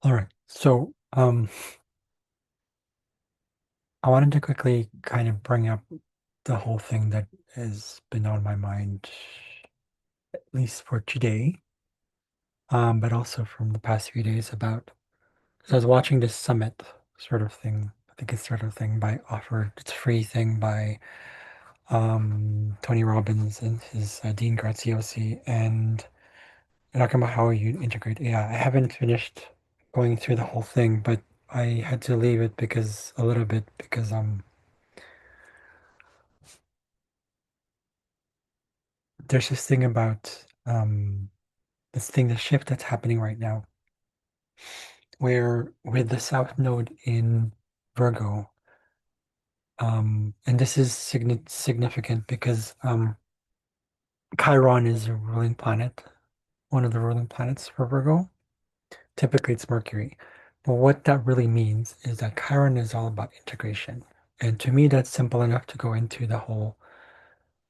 All right. I wanted to quickly kind of bring up the whole thing that has been on my mind, at least for today, but also from the past few days about, so I was watching this summit sort of thing. I think it's sort of thing by offered, it's a free thing by Tony Robbins and his Dean Graziosi, and they're talking about how you integrate AI. I haven't finished going through the whole thing, but I had to leave it because a little bit because there's this thing about the shift that's happening right now, where with the South Node in Virgo, and this is significant because Chiron is a ruling planet, one of the ruling planets for Virgo. Typically, it's Mercury. But what that really means is that Chiron is all about integration. And to me, that's simple enough to go into the whole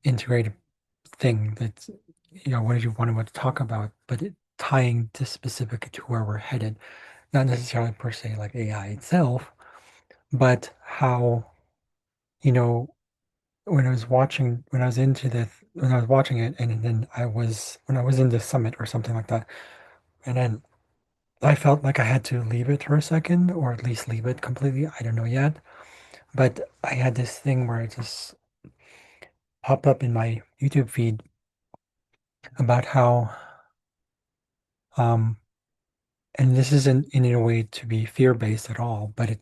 integrated thing that's, what did you want to talk about, but tying this specifically to where we're headed, not necessarily per se like AI itself, but how, you know, when I was watching it, and then when I was in the summit or something like that, and then I felt like I had to leave it for a second, or at least leave it completely. I don't know yet, but I had this thing where it just popped up in my YouTube feed about how, um, and this isn't in a way to be fear-based at all, but it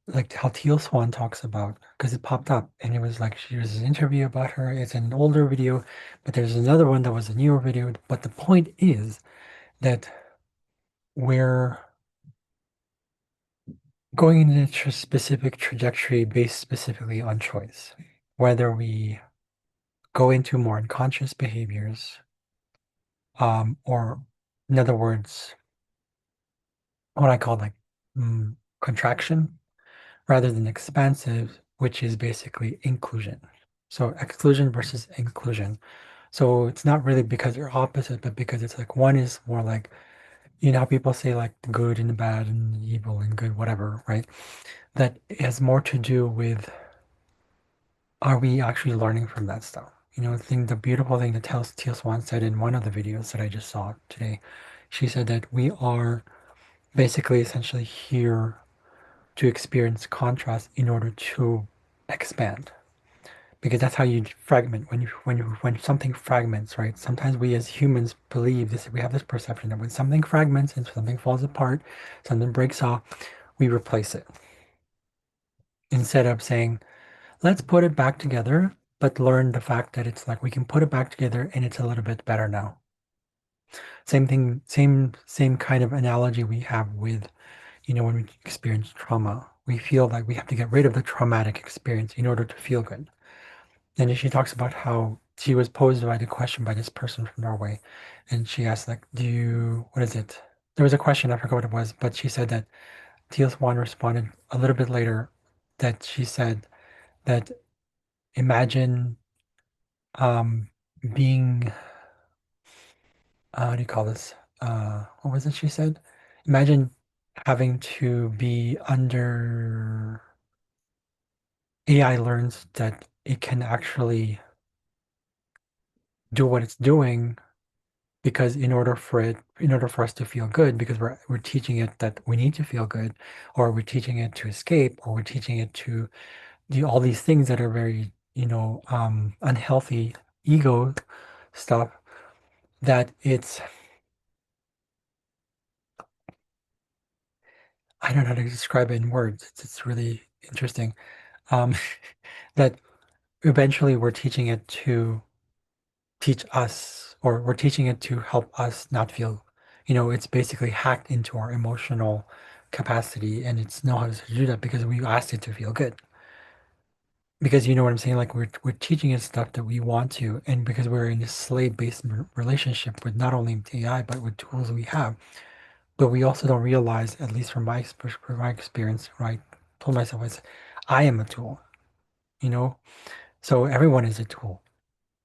like how Teal Swan talks about, because it popped up and it was like she was an interview about her. It's an older video, but there's another one that was a newer video. But the point is that we're going in a specific trajectory based specifically on choice, whether we go into more unconscious behaviors, or in other words, what I call like contraction rather than expansive, which is basically inclusion. So exclusion versus inclusion. So it's not really because they're opposite, but because it's like one is more like, how people say like the good and the bad and the evil and good, whatever, right? That has more to do with, are we actually learning from that stuff? The beautiful thing that Teal Swan said in one of the videos that I just saw today, she said that we are basically essentially here to experience contrast in order to expand. Because that's how you fragment. When something fragments, right? Sometimes we as humans believe this. We have this perception that when something fragments and something falls apart, something breaks off, we replace it instead of saying, let's put it back together, but learn the fact that it's like we can put it back together and it's a little bit better now. Same thing, same kind of analogy we have with, when we experience trauma. We feel like we have to get rid of the traumatic experience in order to feel good. And she talks about how she was posed by the question by this person from Norway. And she asked, like, what is it? There was a question, I forgot what it was, but she said that Teal Swan responded a little bit later that she said that imagine being, how do you call this? What was it she said? Imagine having to be under AI learns that it can actually do what it's doing because in order for us to feel good, because we're teaching it that we need to feel good, or we're teaching it to escape, or we're teaching it to do all these things that are very, unhealthy ego stuff, that I don't know how to describe it in words. It's really interesting. Um, that eventually we're teaching it to teach us, or we're teaching it to help us not feel, it's basically hacked into our emotional capacity, and it's know how to do that because we asked it to feel good. Because you know what I'm saying? Like we're teaching it stuff that we want to, and because we're in a slave-based relationship with not only AI but with tools we have, but we also don't realize, at least from my experience, right? Told myself I am a tool, you know. So everyone is a tool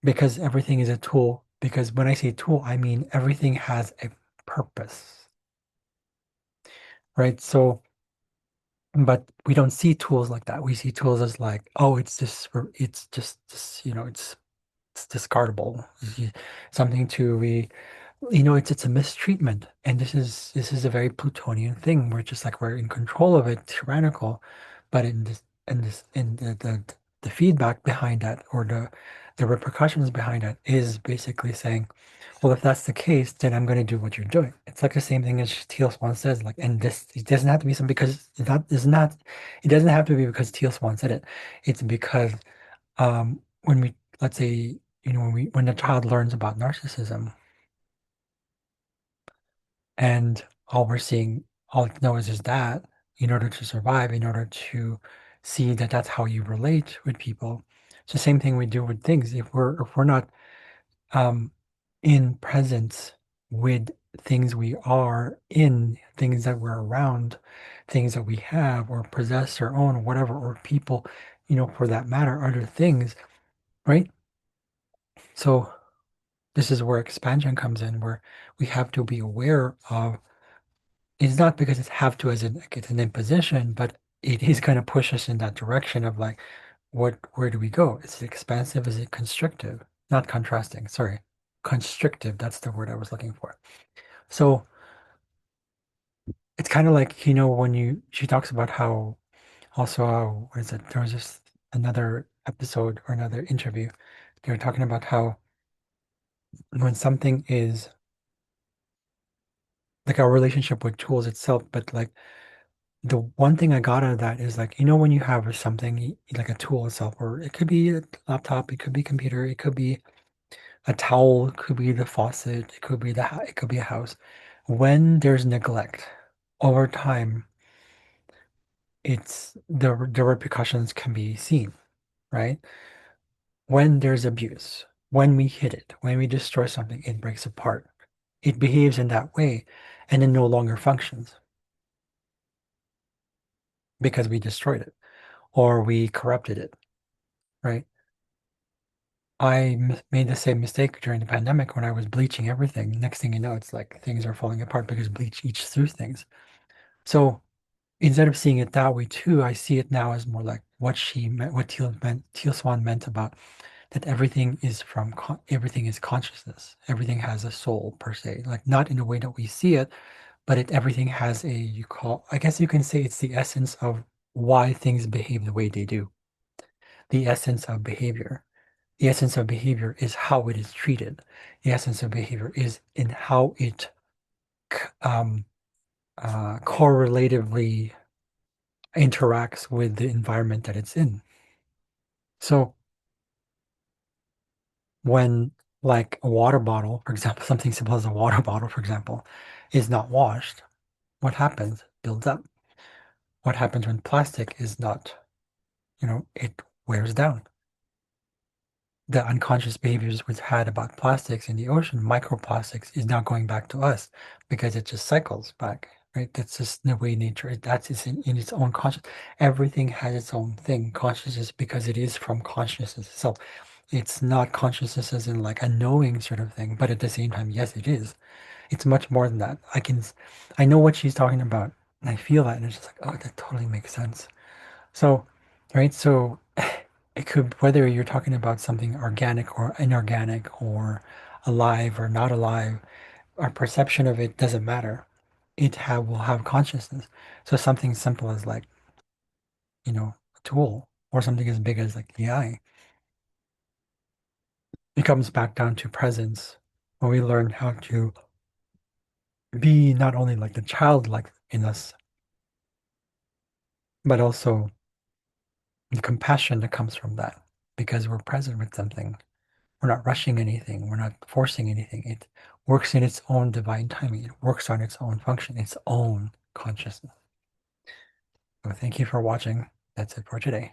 because everything is a tool. Because when I say tool, I mean everything has a purpose. right? So, but we don't see tools like that. We see tools as like, oh, it's just this, it's discardable. Something to we it's a mistreatment, and this is a very Plutonian thing. We're just like we're in control of it, tyrannical, but in the feedback behind that, or the repercussions behind that, is basically saying, well, if that's the case, then I'm going to do what you're doing. It's like the same thing as Teal Swan says, like, and this it doesn't have to be something because that is not. It doesn't have to be because Teal Swan said it. It's because when we let's say when the child learns about narcissism and all we're seeing, all it knows is that in order to survive, in order to see that that's how you relate with people, it's the same thing we do with things. If we're not um, in presence with things we are in, things that we're around, things that we have or possess or own, or whatever, or people, for that matter, other things, right? So this is where expansion comes in, where we have to be aware of. It's not because it's have to as in like it's an imposition, but it is going to push us in that direction of like, where do we go? Is it expansive? Is it constrictive? Not contrasting, sorry. Constrictive, that's the word I was looking for. So it's kind of like, when she talks about how also, what is it? There was just another episode or another interview. They were talking about how when something is like our relationship with tools itself, but like the one thing I got out of that is like, when you have something like a tool itself, or it could be a laptop, it could be computer, it could be a towel, it could be the faucet, it could be it could be a house. When there's neglect over time, it's the repercussions can be seen, right? When there's abuse, when we hit it, when we destroy something, it breaks apart. It behaves in that way and then no longer functions because we destroyed it or we corrupted it, right? Made the same mistake during the pandemic when I was bleaching everything. Next thing you know, it's like things are falling apart because bleach eats through things. So instead of seeing it that way too, I see it now as more like what she meant, what Teal Swan meant about that everything is consciousness. Everything has a soul per se, like not in a way that we see it, but everything has I guess you can say it's the essence of why things behave the way they do. The essence of behavior. The essence of behavior is how it is treated. The essence of behavior is in how it um, correlatively interacts with the environment that it's in. So when like a water bottle, for example, something simple as a water bottle, for example, is not washed, what happens? Builds up. What happens when plastic is not, it wears down. The unconscious behaviors we've had about plastics in the ocean, microplastics, is now going back to us because it just cycles back, right? That's just the way nature is. That's in its own conscious. Everything has its own thing, consciousness, because it is from consciousness itself. It's not consciousness as in like a knowing sort of thing, but at the same time, yes, it is. It's much more than that. I know what she's talking about, and I feel that, and it's just like, oh, that totally makes sense. So, right, so it could, whether you're talking about something organic or inorganic or alive or not alive, our perception of it doesn't matter. Will have consciousness. So something simple as like, a tool, or something as big as like the eye. It comes back down to presence when we learn how to be not only like the childlike in us, but also the compassion that comes from that because we're present with something. We're not rushing anything. We're not forcing anything. It works in its own divine timing. It works on its own function, its own consciousness. So thank you for watching. That's it for today.